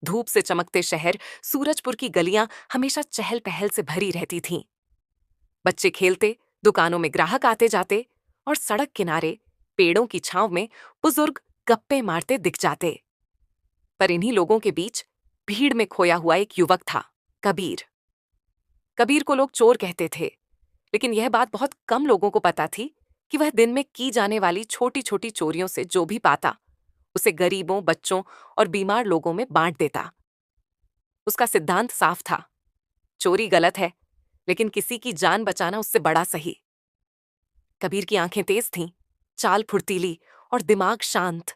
धूप से चमकते शहर सूरजपुर की गलियां हमेशा चहल पहल से भरी रहती थीं। बच्चे खेलते, दुकानों में ग्राहक आते जाते और सड़क किनारे पेड़ों की छांव में बुजुर्ग गप्पे मारते दिख जाते। पर इन्हीं लोगों के बीच भीड़ में खोया हुआ एक युवक था, कबीर। कबीर को लोग चोर कहते थे, लेकिन यह बात बहुत कम लोगों को पता थी कि वह दिन में की जाने वाली छोटी छोटी चोरियों से जो भी पाता उसे गरीबों, बच्चों और बीमार लोगों में बांट देता। उसका सिद्धांत साफ था, चोरी गलत है, लेकिन किसी की जान बचाना उससे बड़ा सही। कबीर की आंखें तेज थीं, चाल फुर्तीली और दिमाग शांत।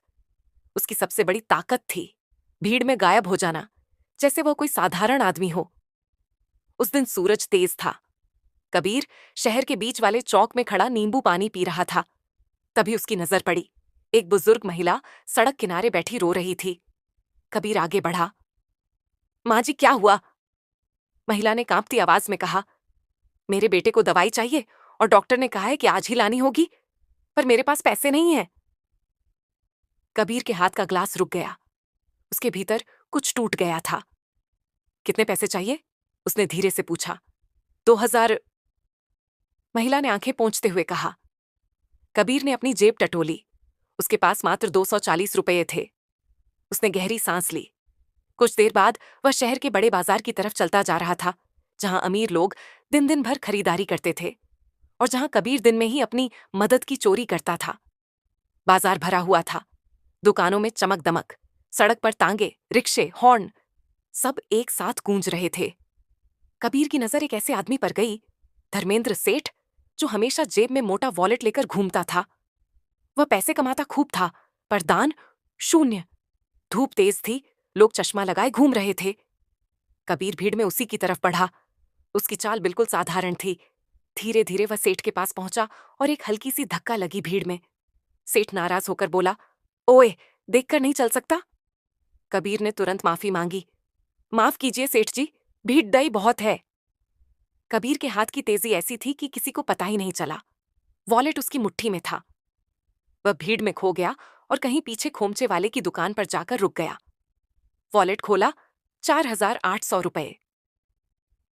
उसकी सबसे बड़ी ताकत थी भीड़ में गायब हो जाना, जैसे वो कोई साधारण आदमी हो। उस दिन सूरज तेज था। कबीर शहर के बीच वाले चौक में खड़ा नींबू पानी पी रहा था। तभी उसकी नजर पड़ी। एक बुजुर्ग महिला सड़क किनारे बैठी रो रही थी। कबीर आगे बढ़ा। माँ जी, क्या हुआ? महिला ने कांपती आवाज में कहा। मेरे बेटे को दवाई चाहिए और डॉक्टर ने कहा है कि आज ही लानी होगी, पर मेरे पास पैसे नहीं हैं। कबीर के हाथ का ग्लास रुक गया। उसके भीतर कुछ टूट गया था। कितने पैसे चाहिए? उसने धीरे से पूछा। 2000। महिला ने आंखें पोंछते हुए कहा। कबीर ने अपनी जेब टटोली। उसके पास मात्र 240 रुपये थे। उसने गहरी सांस ली। कुछ देर बाद वह शहर के बड़े बाजार की तरफ चलता जा रहा था, जहां अमीर लोग दिन दिन भर खरीदारी करते थे और जहां कबीर दिन में ही अपनी मदद की चोरी करता था। बाजार भरा हुआ था, दुकानों में चमक दमक, सड़क पर तांगे, रिक्शे, हॉर्न, सब एक साथ गूंज रहे थे। कबीर की नजर एक ऐसे आदमी पर गई, धर्मेंद्र सेठ, जो हमेशा जेब में मोटा वॉलेट लेकर घूमता था। वह पैसे कमाता खूब था, पर दान शून्य। धूप तेज थी, लोग चश्मा लगाए घूम रहे थे। कबीर भीड़ में उसी की तरफ बढ़ा। उसकी चाल बिल्कुल साधारण थी। धीरे धीरे वह सेठ के पास पहुंचा और एक हल्की सी धक्का लगी भीड़ में। सेठ नाराज होकर बोला, ओए, देखकर नहीं चल सकता? कबीर ने तुरंत माफी मांगी। माफ कीजिए सेठ जी, भीड़ दई बहुत है। कबीर के हाथ की तेजी ऐसी थी कि किसी को पता ही नहीं चला। वॉलेट उसकी मुट्ठी में था। वह भीड़ में खो गया और कहीं पीछे खोमचे वाले की दुकान पर जाकर रुक गया। वॉलेट खोला, 4800 रुपये।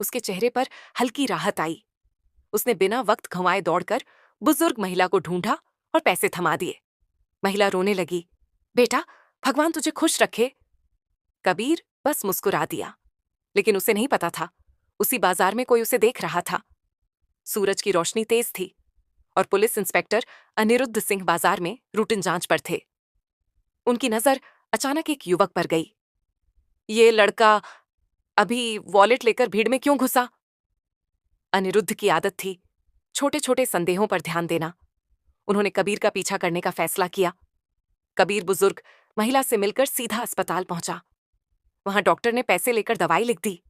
उसके चेहरे पर हल्की राहत आई। उसने बिना वक्त गंवाए दौड़कर बुजुर्ग महिला को ढूंढा और पैसे थमा दिए। महिला रोने लगी। बेटा, भगवान तुझे खुश रखे। कबीर बस मुस्कुरा दिया, लेकिन उसे नहीं पता था उसी बाजार में कोई उसे देख रहा था। सूरज की रोशनी तेज थी और पुलिस इंस्पेक्टर अनिरुद्ध सिंह बाजार में रूटीन जांच पर थे। उनकी नजर अचानक एक युवक पर गई। ये लड़का अभी वॉलेट लेकर भीड़ में क्यों घुसा? अनिरुद्ध की आदत थी छोटे छोटे संदेहों पर ध्यान देना। उन्होंने कबीर का पीछा करने का फैसला किया। कबीर बुजुर्ग महिला से मिलकर सीधा अस्पताल पहुंचा। वहां डॉक्टर ने पैसे लेकर दवाई लिख दी।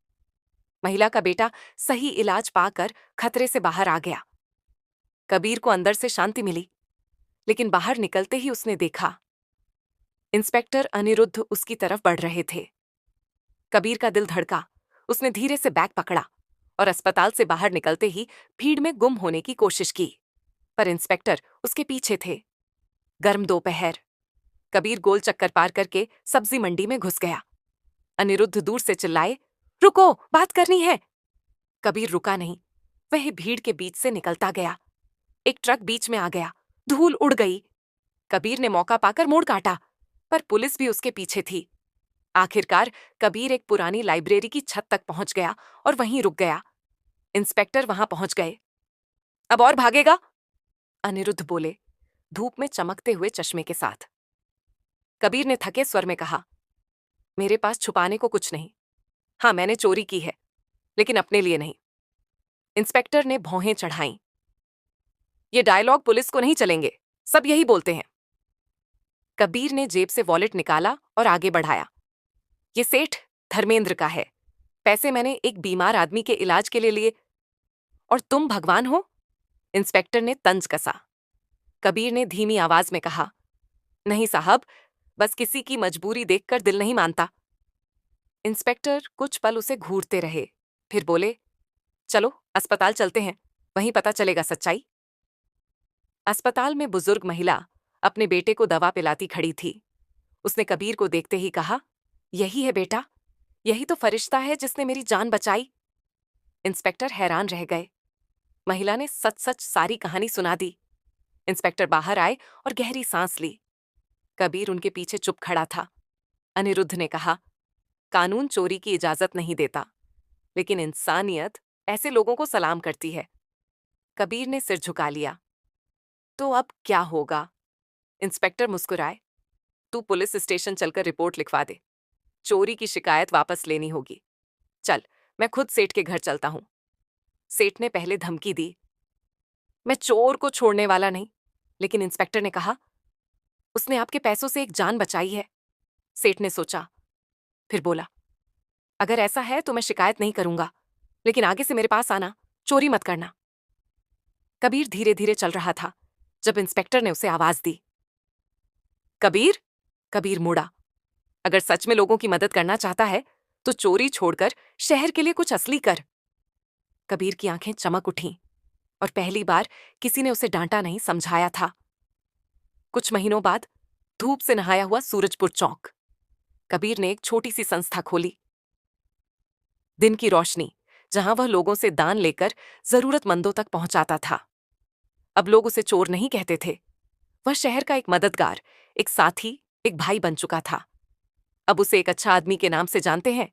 महिला का बेटा सही इलाज पाकर खतरे से बाहर आ गया। कबीर को अंदर से शांति मिली, लेकिन बाहर निकलते ही उसने देखा इंस्पेक्टर अनिरुद्ध उसकी तरफ बढ़ रहे थे। कबीर का दिल धड़का। उसने धीरे से बैग पकड़ा और अस्पताल से बाहर निकलते ही भीड़ में गुम होने की कोशिश की, पर इंस्पेक्टर उसके पीछे थे। गर्म दोपहर। कबीर गोल चक्कर पार करके सब्जी मंडी में घुस गया। अनिरुद्ध दूर से चिल्लाए, रुको, बात करनी है। कबीर रुका नहीं। वह भीड़ के बीच से निकलता गया। एक ट्रक बीच में आ गया। धूल उड़ गई। कबीर ने मौका पाकर मोड़ काटा, पर पुलिस भी उसके पीछे थी। आखिरकार कबीर एक पुरानी लाइब्रेरी की छत तक पहुंच गया और वहीं रुक गया। इंस्पेक्टर वहां पहुंच गए। अब और भागेगा? अनिरुद्ध बोले, धूप में चमकते हुए चश्मे के साथ। कबीर ने थके स्वर में कहा, मेरे पास छुपाने को कुछ नहीं। हाँ, मैंने चोरी की है, लेकिन अपने लिए नहीं। इंस्पेक्टर ने भौहें चढ़ाईं। ये डायलॉग पुलिस को नहीं चलेंगे, सब यही बोलते हैं। कबीर ने जेब से वॉलेट निकाला और आगे बढ़ाया। ये सेठ धर्मेंद्र का है। पैसे मैंने एक बीमार आदमी के इलाज के लिए लिए। और तुम भगवान हो? इंस्पेक्टर ने तंज कसा। कबीर ने धीमी आवाज में कहा, नहीं साहब, बस किसी की मजबूरी देखकर दिल नहीं मानता। इंस्पेक्टर कुछ पल उसे घूरते रहे, फिर बोले, चलो अस्पताल चलते हैं, वहीं पता चलेगा सच्चाई। अस्पताल में बुजुर्ग महिला अपने बेटे को दवा पिलाती खड़ी थी। उसने कबीर को देखते ही कहा, यही है बेटा, यही तो फरिश्ता है जिसने मेरी जान बचाई। इंस्पेक्टर हैरान रह गए। महिला ने सच सच सारी कहानी सुना दी। इंस्पेक्टर बाहर आए और गहरी सांस ली। कबीर उनके पीछे चुप खड़ा था। अनिरुद्ध ने कहा, कानून चोरी की इजाजत नहीं देता, लेकिन इंसानियत ऐसे लोगों को सलाम करती है। कबीर ने सिर झुका लिया। तो अब क्या होगा? इंस्पेक्टर मुस्कुराए। तू पुलिस स्टेशन चलकर रिपोर्ट लिखवा दे। चोरी की शिकायत वापस लेनी होगी। चल, मैं खुद सेठ के घर चलता हूं। सेठ ने पहले धमकी दी। मैं चोर को छोड़ने वाला नहीं। लेकिन इंस्पेक्टर ने कहा, उसने आपके पैसों से एक जान बचाई है। सेठ ने सोचा, फिर बोला, अगर ऐसा है तो मैं शिकायत नहीं करूंगा, लेकिन आगे से मेरे पास आना, चोरी मत करना। कबीर धीरे धीरे चल रहा था जब इंस्पेक्टर ने उसे आवाज दी। कबीर। कबीर मुड़ा। अगर सच में लोगों की मदद करना चाहता है तो चोरी छोड़कर शहर के लिए कुछ असली कर। कबीर की आंखें चमक उठीं और पहली बार किसी ने उसे डांटा नहीं, समझाया था। कुछ महीनों बाद धूप से नहाया हुआ सूरजपुर चौक। कबीर ने एक छोटी सी संस्था खोली। दिन की रोशनी, जहां वह लोगों से दान लेकर जरूरतमंदों तक पहुंचाता था। अब लोग उसे चोर नहीं कहते थे। वह शहर का एक मददगार, एक साथी, एक भाई बन चुका था। अब उसे एक अच्छा आदमी के नाम से जानते हैं।